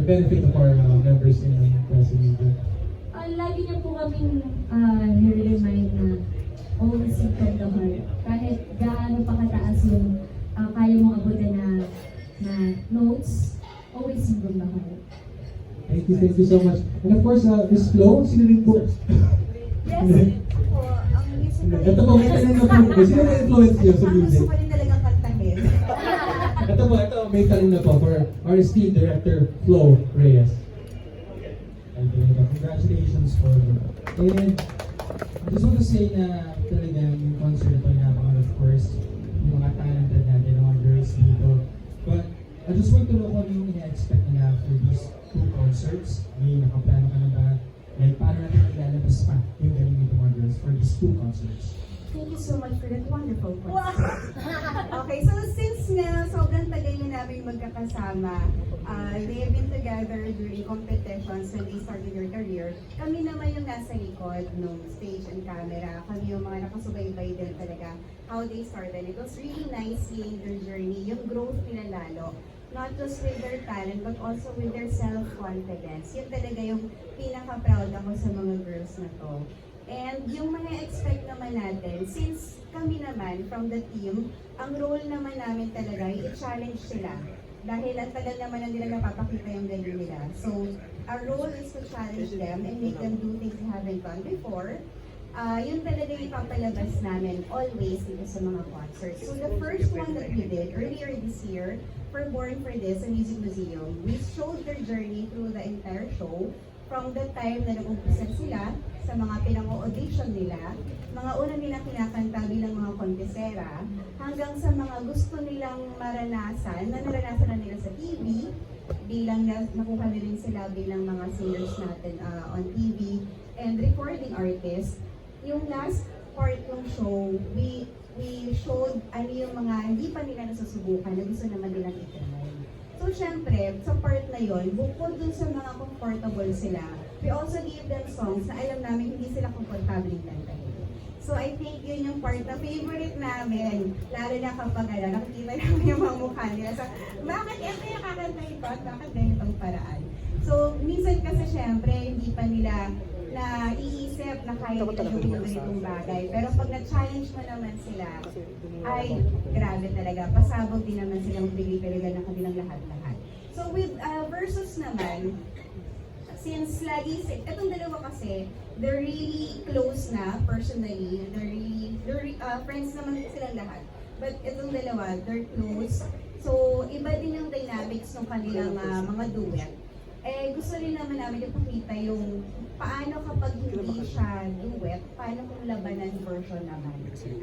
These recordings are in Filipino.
benefit of our members in press and media? Lagi niya po kaming nire-remind na always seek from the heart. Kahit gaano pa kataas yung kaya mong abutin na notes, always seek from the heart. Thank you so much. And of course, Ms. Flo, sino rin po? Yes, po. Ang musical. Ito po, may tanong na po. Sino may influence niyo sa music? Gusto ko rin talagang kantahin. Ito may tanong na po for our esteemed director, Flo Reyes. Congratulations for and I just want to say na talaga yung concert na napaka of course yung mga talented natin, yung mga girls dito. But I just want to know kung yung ina-expect nila for these two concerts. May nakaplano ka na ba? Like paano natin maglalabas pa yung galing nito mga girls for these two concerts? Thank you so much for that wonderful question. Okay, so since nga sobrang tagal na namin magkakasama, they have been together during competitions when they started their career. Kami naman yung nasa likod ng stage and camera. Kami yung mga nakasubaybay din talaga how they started. It was really nice seeing their journey, yung growth nila lalo. Not just with their talent, but also with their self-confidence. Yun talaga yung pinaka-proud ako sa mga girls na to. And yung mga expect naman natin, since kami naman from the team, ang role naman namin talaga ay i-challenge sila. Dahil ang tagal naman na nila napapakita yung galing nila. So, our role is to challenge them and make them do things they haven't done before. Yun talaga yung ipapalabas namin always dito sa mga concerts. So, the first one that we did earlier this year for Born for This, a music museum, we showed their journey through the entire show. From the time na nag-umpisa sila, sa mga pinang-audition nila, mga una nilang kinakanta bilang mga kontesera, hanggang sa mga gusto nilang maranasan, na naranasan na nila sa TV, bilang nakuha na rin sila bilang mga singers natin on TV, and recording artists. Yung last part ng show, we showed ano yung mga hindi pa nila nasusubukan na gusto naman nilang i-try. So, syempre, sa part na yon, bukod dun sa mga comfortable sila, we also give them songs na alam namin hindi sila comfortable kantahin. So, I think yun yung part na favorite namin, lalo na kapag nakikita namin yung mga mukha nila. So, bakit ito yung kakanta ito at bakit ganitong paraan? So, minsan kasi syempre, hindi pa nila iisip na kaya nila gawin yung ganitong bagay. Pero pag na-challenge mo naman sila, ay grabe talaga. Pasabog din naman silang bigay-talaga ng kanilang lahat-lahat. So with Versus naman, since lagi, itong dalawa kasi, they're really close na personally. They're friends naman silang lahat. But itong dalawa, they're close. So iba din yung dynamics ng kanilang mga duet. Gusto rin naman namin ipakita yung paano kapag hindi siya duet, paano kung labanan version naman.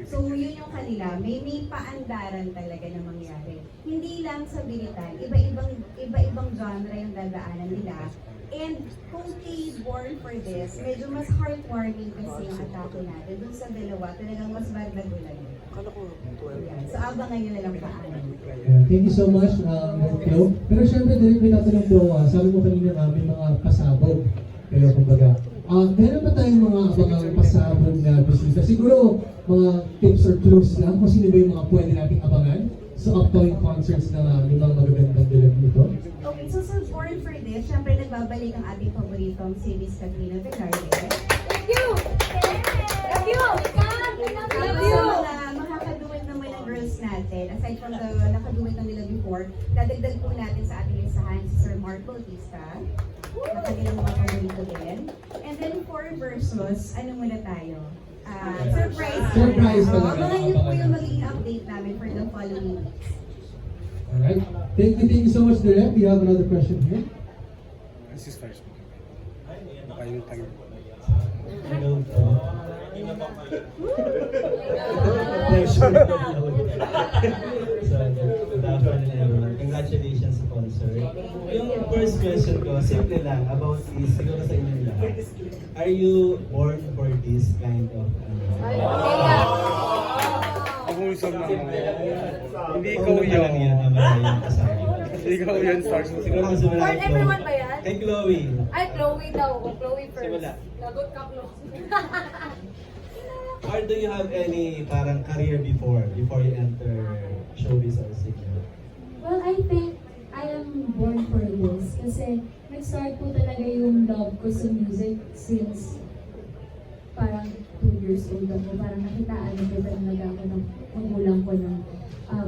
So yun yung kanila, may paandaran talaga na mangyari. Hindi lang sa bilitan, iba-ibang genre yung dadaanan nila. And kung kay Born for This, medyo mas heartwarming kasi yung atake natin. Dun sa dalawa, talagang mas bardagulan. So abangan nyo na lang paano. Thank you so much, Flo. Pero syempre, dahil may natanong po, sabi mo kanina may mga pasabog. Pero kumbaga, meron ba tayong mga abangang pasabog na bisita? Siguro, mga tips or clues lang kung sino ba yung mga pwede nating abangan sa upcoming concerts ng mga magagandang dilag dito. Okay, so Born for This, syempre nagbabalik ang ating paboritong si Miss Katrina Velarde. Thank you! Love you! Love you! Makakaduet naman ng girls natin, aside from the nakaduet na nila before, dadagdag po natin sa ating listahan si Sir Mark Bautista, na kanilang mga paborito din. And then for Versus, ano muna tayo? Surprise! Surprise talaga. Abangan niyo po yung magiging update namin for the following weeks. Alright. Thank you so much, Direk. We have another question here. This is first. Kayo tayo. Hello po. So, good afternoon everyone. Congratulations sa concert. Yung first question ko, simple lang, about this, siguro sa inyo lahat. Are you born for this kind of Ako isang naman. Hindi ikaw Kung yun. lang yan naman na yung kasama. Hindi ikaw yun, stars mo. Siguro kasi wala Born everyone ba yan? Kay Chloe. Ay, Chloe daw. Chloe first. Simula. Lagot ka, Chloe. Or do you have any parang career before you enter showbiz or singer? Well, I think I am born for this. Kasi Kasi nag-start po talaga yung love ko sa music since parang 2 years old ako. Parang nakitaan ko talaga ako ng magulang ko ng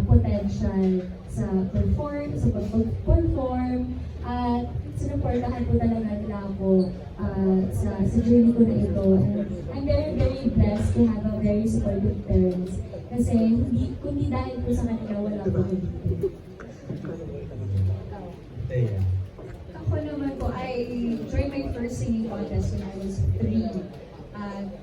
potential sa pag-perform, at sinuportahan po talaga nila ako sa journey ko na ito. And I'm very, very blessed to have a very supportive parents. Kasi kundi dahil po sa kanila, wala po ako dito. Taya. Ako naman po, I joined my first singing contest when I was 3.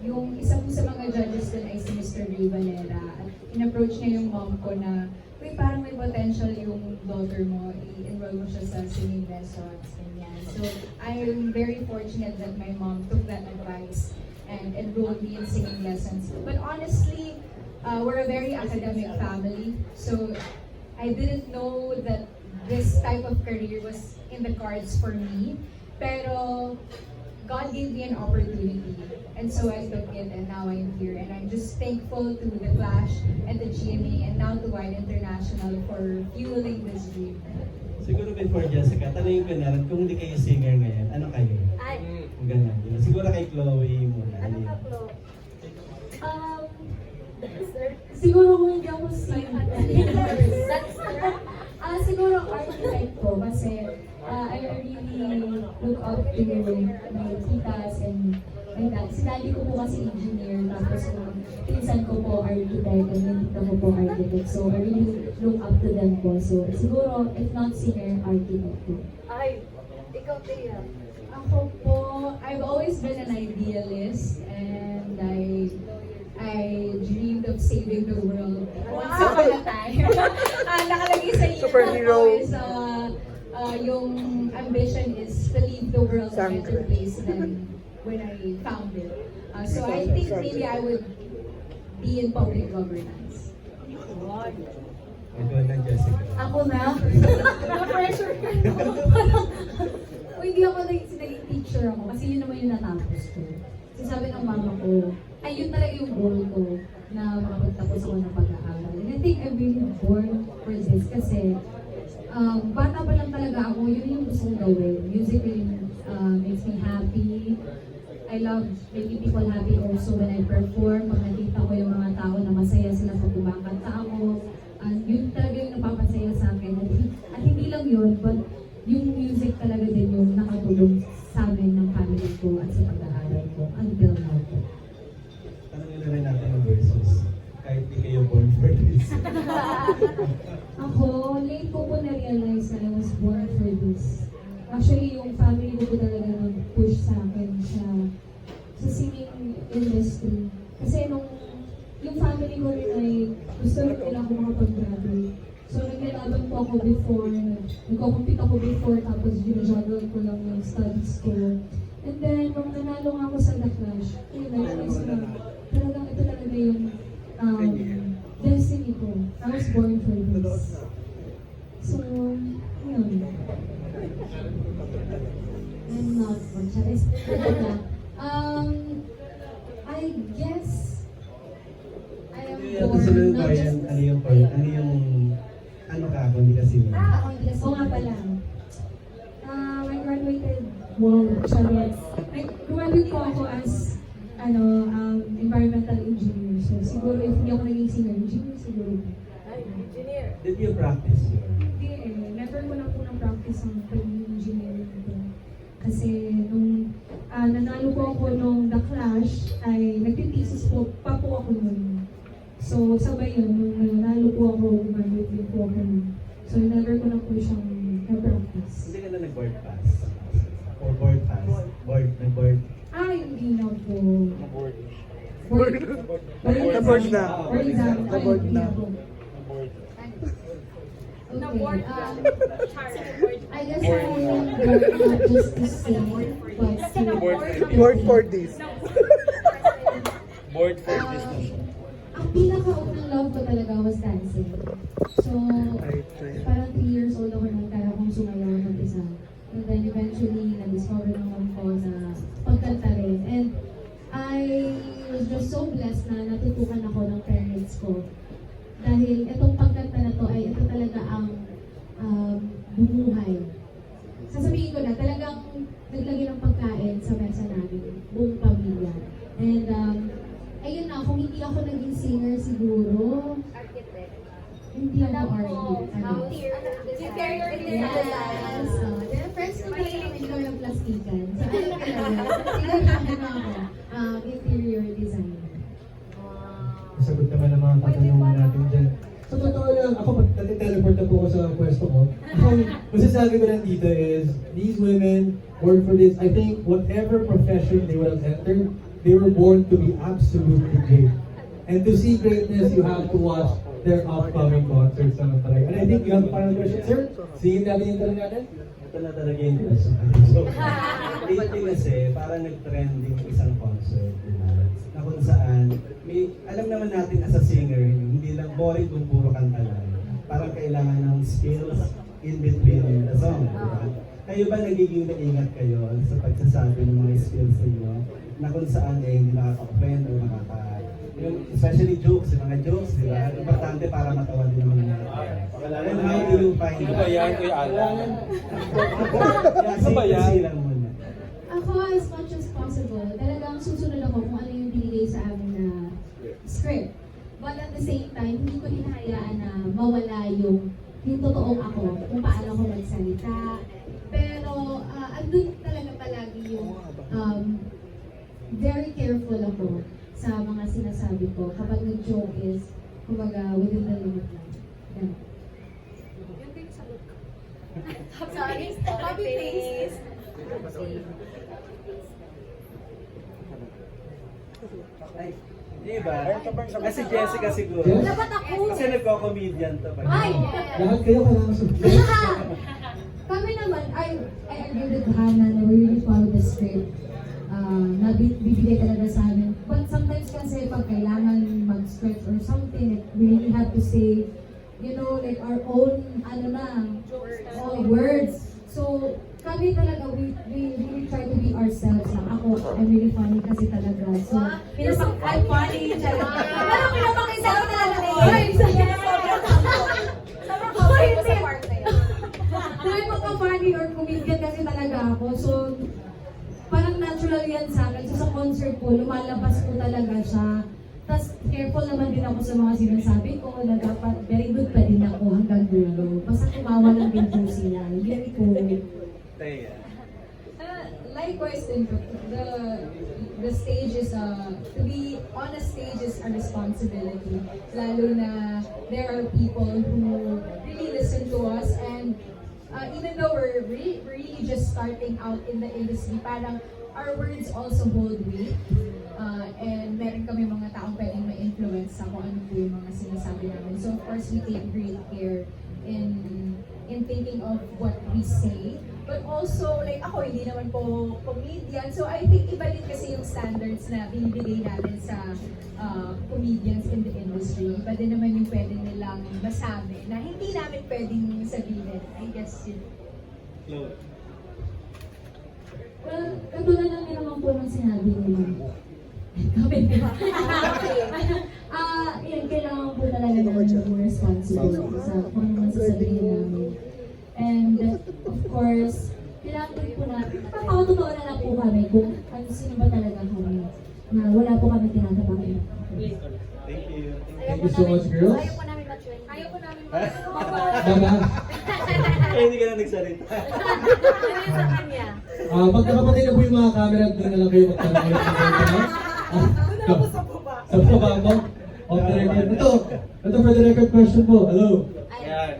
Yung isa po sa mga judges doon ay si Mr. Ray Valera. At in-approach niya yung mom ko na, uy, parang may potential yung daughter mo, i-enroll mo siya sa singing lessons, ganyan. So, I'm very fortunate that my mom took that advice and enrolled me in singing lessons. But honestly, we're a very academic family, so I didn't know that this type of career was in the cards for me. Pero God gave me an opportunity, and so I took it, and now I'm here. And I'm just thankful to The Clash and the GMA and now to Wide International for fueling this dream. Siguro before Jessica, tanongin ko na rin, kung hindi kayo singer ngayon, ano kayo? Ay, Kung ganun. Yun. Siguro kay Chloe muna. ano yun? ka, Flo? Dancer? Siguro kung hindi ako singer, Dancer? siguro architect po kasi I really look up to my titas and my dad. Si daddy ko po kasi engineer, tapos yung pinsan ko po architect and yung tita ko po architect. So I really look up to them po. So siguro, if not singer, architect po. Ay, ikaw, Tia. Ako po, I've always been an idealist and I dreamed of saving the world once upon a time. Nakalagay sa email Superhero. ko is yung ambition is to leave the world a better place than when I found it. So I think maybe I would be in public governance. Ikaw na, Jessica. Ako na? Na-pressure ka no? Kung hindi ako naging teacher ako, kasi yun naman yung natapos ko. Kasi sabi ng mama ko, ay yun talaga yung goal ko na makapagtapos ako ng pag-aaral. And I think I'm really born for this kasi bata pa lang talaga ako, yun yung gusto kong gawin. Music really makes me happy. I love making people happy also when I perform. Pag nakita ko yung mga tao na masaya sila pag kumakanta ako, yun talaga yung napapasaya sa akin. At hindi lang yun, but yung music talaga din yung nakatulong sa amin ng family ko at sa pag-aaral ko until now po. Tanongin na rin natin ang versus. Kahit di kayo born for this. Ako, late ko po na-realize na I was born for this. Actually, yung family ko po talaga nag-push sa akin sa singing industry. Kasi yung family ko rin ay gusto rin nila ako makapag-graduate. So, naglalaban po ako before, nagko-compete ako before, tapos ginajuggle ko lang yung studies ko. And then, nung nanalo nga ako sa The Clash, na-realize na talagang ito talaga yung destiny ko. I was born for this. So, yun. I'm not much. I guess I am Yung born sunod ko not yan, just ano ka, kung hindi ka singer? Oo nga pala. I graduated, wow, charot. Graduate ko ako as environmental engineer. So siguro if hindi ako naging singer, engineer siguro. Ay, engineer. Did you practice yun? Hindi never ko na po na-practice ang pagiging engineer ko. Kasi nung nanalo po ako nung The Clash, ay nagtitesis po, pa po ako nun. So sabay yun, nung nanalo po ako, graduate din po ako nun. So never ko na po siyang na-practice. Hindi ka na nag-board pass? Or board pass? Nag-board? Hindi na po. Board. Board Na-board na. Or exam. Na-board na. Okay. Charlie. I guess I am bored not just to sing, but to Board for this. Board for this na siya. Ang pinaka-unang love ko talaga was dancing. So, parang 3 years old ako nang kaya kong sumayaw ng isa. And then eventually, na-discover naman ko na pagkanta rin. And I was just so blessed na natutukan ako ng parents ko. Dahil itong pagkanta na to ay ito talaga ang bumuhay. Sasabihin ko naglagay ng pagkain sa mesa namin, buong pamilya. And ayun na, kung hindi ako naging singer siguro, Architect. hindi ako artist. Interior Yes. design. Then friends ko talaga kami kami ng plastikan. So ano talaga, siguro ako, interior designer. Sagot naman ang mga katanungan natin dyan. Sa totoo lang, ako teleport na po ako sa pwesto ko. Ang masasabi ko lang dito is, these women work for this. I think whatever profession they would have entered, they were born to be absolutely great. And to see greatness, you have to watch their upcoming concerts naman talaga. And I think you have a final question, sir? Singin natin yung tanong natin? Ito na talaga yung question. So, lately kasi, parang nag-trending isang concert, diba? Na kung saan, alam naman natin as a singer, hindi lang boring kung puro kanta lang. Parang kailangan ng skills in between the song, diba? Kayo ba nagiging maingat kayo sa pagsasabi ng mga skills ninyo na kung saan hindi nakaka-offend o especially jokes, yung mga jokes, di ba? Importante para matawa din naman yung And how do you find Ano ba yan, Kuya Alan? Ano ba yan? Lang muna. Ako, as much as possible, talagang susunod ako kung ano yung binigay sa amin na script. But at the same time, hindi ko hinahayaan na mawala yung totoong ako, kung paano ako magsalita. Pero, andun talaga palagi yung very careful ako sa mga sinasabi ko kapag nag-joke is, kumbaga, within the limit lang. Ganun. Yun din yung sagot ko. Sorry, copy paste. Ay, di ba? Kasi Jessica siguro. Yes? Dapat ako. Kasi nagko-comedian to. Ay! Lahat kayo kailangan sa Kami naman, I agree with Hannah na we really follow the script. Bibigay talaga sa amin. But sometimes kasi pag kailangan mag-stretch or something, like, we really have to say, you know, like our own, words. So, kami talaga, we really try to be ourselves lang. Ako, I'm really funny kasi talaga. So, I'm funny. Pero pinapakita ko talaga. Sobrang okay mo sa part na yun. Dahil funny or comedian kasi talaga ako. So, parang natural yan sa akin. So, sa concert ko, lumalabas ko talaga siya. Tapos, careful naman din ako sa mga sinasabi ko na dapat very good pa din ako hanggang dulo. Basta kumawa lang din po sila. Very cool. Likewise, the stage is to be on a stage is a responsibility. Lalo na there are people who really listen to us, and even though we're really just starting out in the industry, parang our words also hold weight. And meron kami mga taong pwedeng ma-influence sa kung ano po yung mga sinasabi namin. So of course, we take great care in thinking of what we say. But also, like ako, hindi naman po comedian. So I think iba din kasi yung standards na binibigay natin sa comedians in the industry. Iba din naman yung pwede nilang masabi na hindi namin pwedeng sabihin. I guess yun. Well, katulad lang din naman po ng sinabi nila. Kami ba? Yan, kailangan po talaga namin yung responsibility sa kung ano man sasabihin namin. And of course, kailangan din po natin, napakatotoo na lang po kami kung ano sino ba talaga kami. Na wala po kami tinatapakin. Thank you. Thank you so much, girls. Ayaw po namin ma-train. Ayaw po namin Baba. Ay, hindi ka na nagsalita. Ano sa kanya? Pag nakapatay na po yung mga camera, doon na lang kayo magtanong ulit ng ganito. Sa baba mo? Off the record. Ito for the record question po. Hello. Ayaw.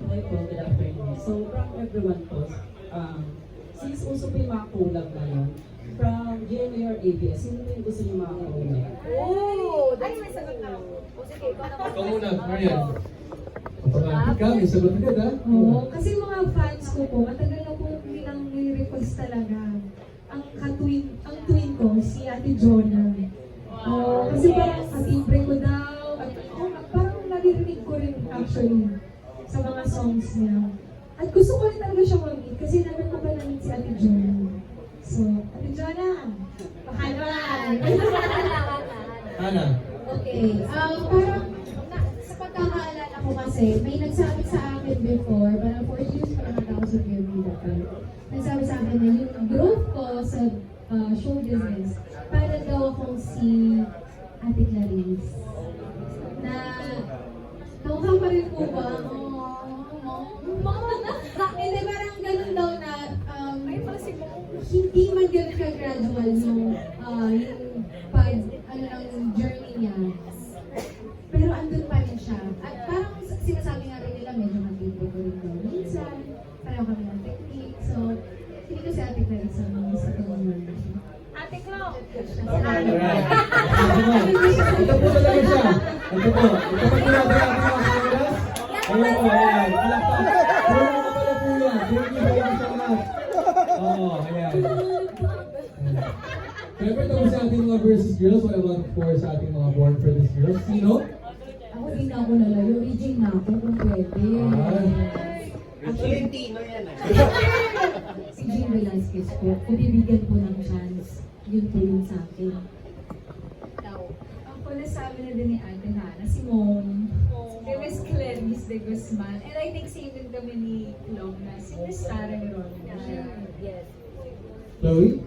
Hi po, good afternoon. So, from everyone po, since uso po yung mga collab ngayon, from GMA or ABS, sino po yung gusto niyo mga collab? Oh, ay, may sagot na ako. O sige, ikaw na Ikaw muna, Marian. Automatic ka, may sagot agad ha? Oo, kasi mga fans ko po, matagal na po nilang request talaga. Ang twin ko, si Ate Jonah. Kasi parang katimbre ko daw. At parang naririnig ko rin actually sa mga songs niya. At gusto ko rin talaga siya mag-meet kasi naman ko pa na-meet si Ate Jonah. So, Ate Jonah, pahalan! Ana. Okay, parang sa pagkakaalala ko kasi, may nagsabi sa akin before, but unfortunately, parang ako sa Gavida. nagsabi sa akin na yung growth ko sa show business, para daw akong si Ate Clarice. Na, kamukha pa rin po ba? Hindi, parang ganun daw na, hindi man ganun ka-gradual yung ng journey niya. Pero andun pa rin siya. At parang sinasabi nga rin nila, medyo mag-ibo ko rin daw minsan. Pareho kami ng technique. So, hindi ko si Ate Clarice sa mga sa journey. Ate Clo! Ito po talaga siya. Ito po. Ito po ginagawa ko mga kameras. Ayan po, ayan. Palakpak. Puro mo pala po yan. Thank you very much. Oo, ayan. Siyempre ito po sa ating mga versus girls. What about of course sa ating mga born for this girls? Sino? Ako din ako lalayo. Regine na ako kung pwede. Tolentino yan Si Jean Velasquez po. Kung bibigyan po ng chance, yun po yung sa akin. Ako nasabi na din ni Ate Hana, si Mom, si Miss Clarice de Guzman, and I think same din kami ni Long na si Miss Sarah Geronimo. Yes. Chloe?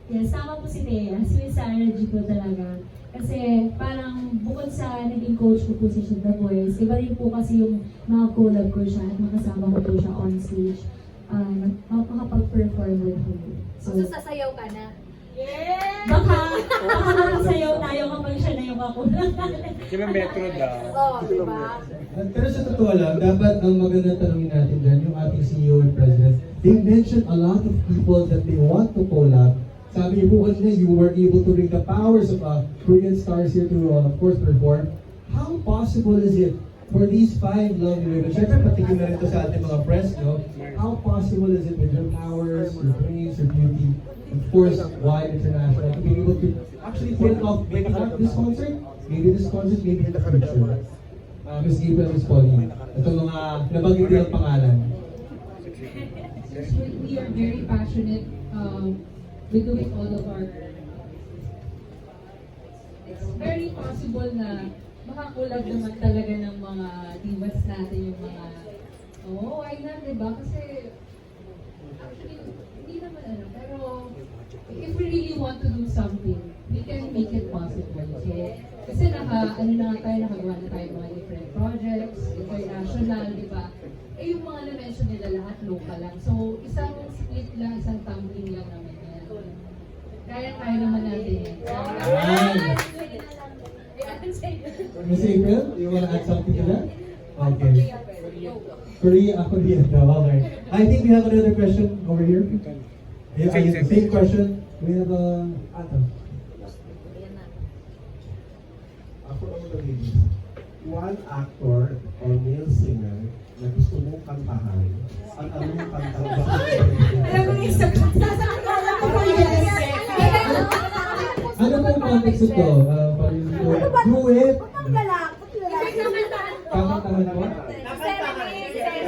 Yes, tama po si Thea. Si Miss Sarah G po talaga. Kasi parang bukod sa naging coach ko po si The Voice, iba rin po kasi yung mga collab ko siya at makasama ko po siya on stage. Makakapag-perform with her. So, sasayaw ka na? Baka makasayaw tayo kapag siya na yung kakulang. Kilometro daw. Oo, diba? Pero sa totoo lang, dapat ang magandang tanongin natin dyan, yung ating CEO and President, they mentioned a lot of people that they want to collab. Sabi niyo po kanina, you were able to bring the powers of Korean stars here to, of course, perform. How possible is it for these 5 lovely women? Siyempre, patikin na rin ito sa ating mga press, no? How possible is it with your powers, your brains, your beauty, of course, wide international, to be able to actually pull off, maybe not this concert, maybe in the future. Ms. Gabriel, Ms. Pauline, itong mga nabanggit nilang pangalan. We are very passionate with doing all of our. It's very possible na makakulab naman talaga ng mga divas natin yung mga why not, diba? Kasi actually, hindi naman pero if we really want to do something, we can make it possible. So, kasi nakagawa na tayo mga different projects, international, diba? Yung mga na-mention nila lahat local lang. So, isang split lang, isang tumbling lang naman yan. Kaya naman natin yan. Ms. April, you want to add something to that? Okay. Korea daw, okay. I think we have another question over here. Same question. We have Ato. Ako ang nagiging one actor or male singer na gusto mong kantahan at anong kantang bakit? Alam mo yung sasakalala ko pa yes. Ano pong context ito? Duet? Kakantahan mo?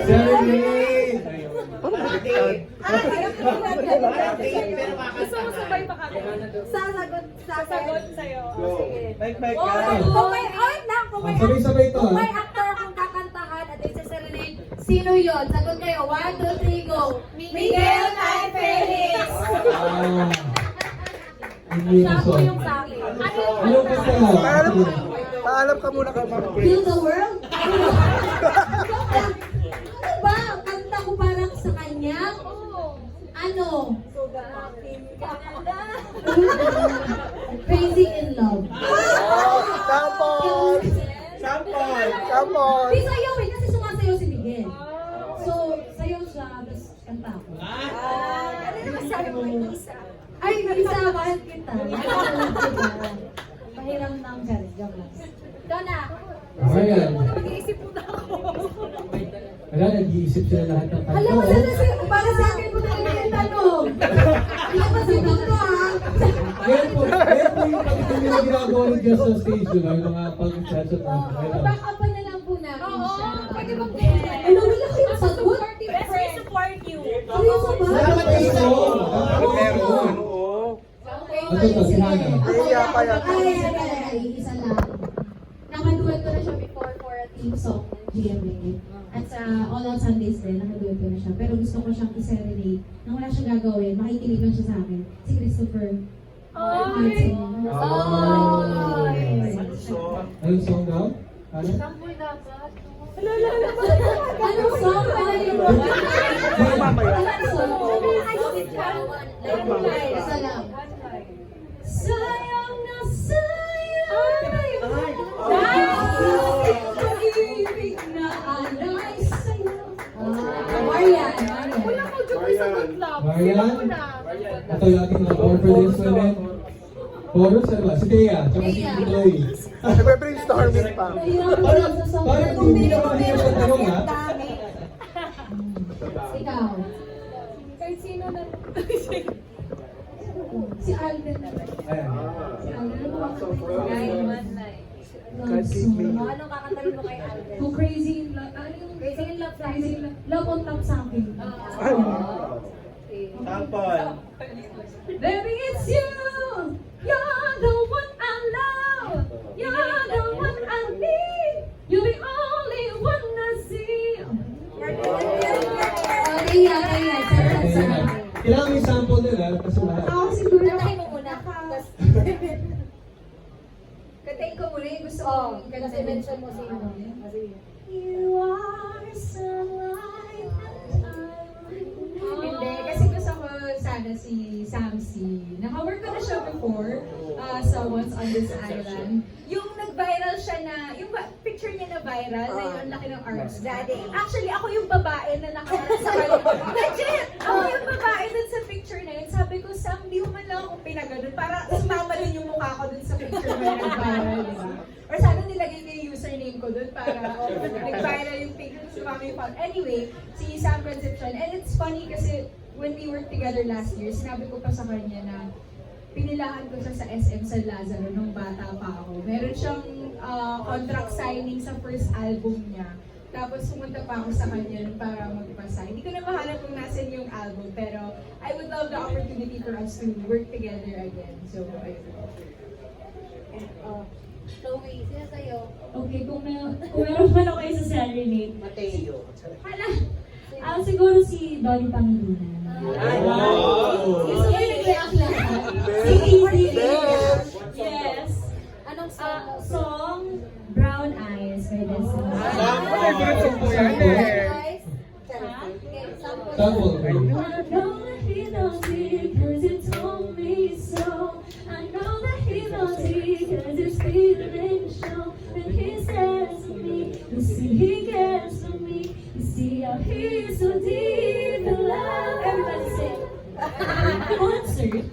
Serenade! Gusto mo sabay pa kami? Sasagot sa'yo. Sige. Like, Kung may Sabay-sabay ito kung may actor akong kakantahan at isa serenade, sino yun? Sagot kayo. 1, 2, 3, go! Miguel Tay Felix! Siya po yung sa akin. Anong kanta mo? Paalam ka muna ka. Feel the world? Ano ba? Kanta ko parang sa kanya? Ano? Crazy in Love. Sample! Di sayaw eh, kasi sumasayaw si Miguel. So, sayaw siya, tapos kanta ko. Ano naman sabi mo isa? Ay, isa, bakit kita? Pahiram ng galit, joke lang. Ikaw na. Ayan. Mag-iisip po na ako. Wala, nag-iisip sila lahat ng kanta. Alam mo, para sa akin po talaga yung tanong. Alam mo, sagot ko ha. Ngayon po yung pagkakas nila ginagawa ni Just on stage, di ba? Yung mga pag-chat at Back up na lang po natin siya. Pwede bang ano, wala kayong sagot? Best we support you. Salamat Seryoso ba? kayo! Meron, oo. Ito to, si Hana. Ay, isa lang. Nakaduet ko na siya before for a team song ng GMA. At sa All Out Sundays din, nakaduet ko na siya. Pero gusto ko siyang i-serenade. Nang wala siyang gagawin, makikinig lang siya sa akin. Si Christopher. Ay! Anong song daw? Ano? Anong song pala yun? Anong song? Isa lang. Sayang na sayang pag-ibig na alay sa'yo. Marian. Marian? Ito yung ating mga board for this one. Chorus, ano ba? Si Thea, tsaka si Chloe. Nagpe-brainstorming pa. Parang hindi na mahirap sa tanong, ha? Ikaw. Kahit sino na. Si Alden. Ayan. Si Alden. Ano ba? Love song. Anong kakantarin mo kay Alden? Kung Crazy in Love. Ano yung Crazy in Love, Crazy in Love. Love on top sa akin. Tampon. Baby, it's you. You're the one I love. You're the one I need. You're the only one I see. Kaya. Kailangan may sample din, ha? Kasi wala. Ako siguro. Kantahin mo muna. Kantahin ko muna yung gusto kong Kasi mention mo sino. You are sunlight and I'm Hindi, kasi gusto ko sana si Samsi. Naka-work ko na siya before sa Once on This Island. Yung nag-viral siya na, yung picture niya na viral, na yung laki ng arms. Actually, ako yung babae na nakaharap sa kanya. Legit! Ako yung babae dun sa picture na yun. Sabi ko, Sam, di mo man lang ako pinaganon. Para sumama din yung mukha ko dun sa picture na yung nag-viral, di ba? Or sana nilagay niya yung username ko dun para nag-viral yung picture. Sumama yung phone. Anyway, si Sam Concepcion. And it's funny kasi when we worked together last year, sinabi ko pa sa kanya na pinilahan ko siya sa SM San Lazaro nung bata pa ako. Meron siyang contract signing sa first album niya. Tapos pumunta pa ako sa kanya para magpa-sign. Hindi ko na mahanap kung nasan yung album, pero I would love the opportunity for us to work together again. So, ayun. Chloe, sino sa'yo? Okay, kung meron man ako isa serenade. Mateo. Siguro si Donnie Pangilinan. Gusto ko yung nag-react lang. Si Easy. Yes. Anong Song Brown Eyes by Destiny. Favorite song ko yan eh. Sample. I know that he knows it cause he told me so. I know that he knows it cause his feelings show. When he says to me, you see he cares for me. You see how he's so deep in love. Everybody sing. Concert.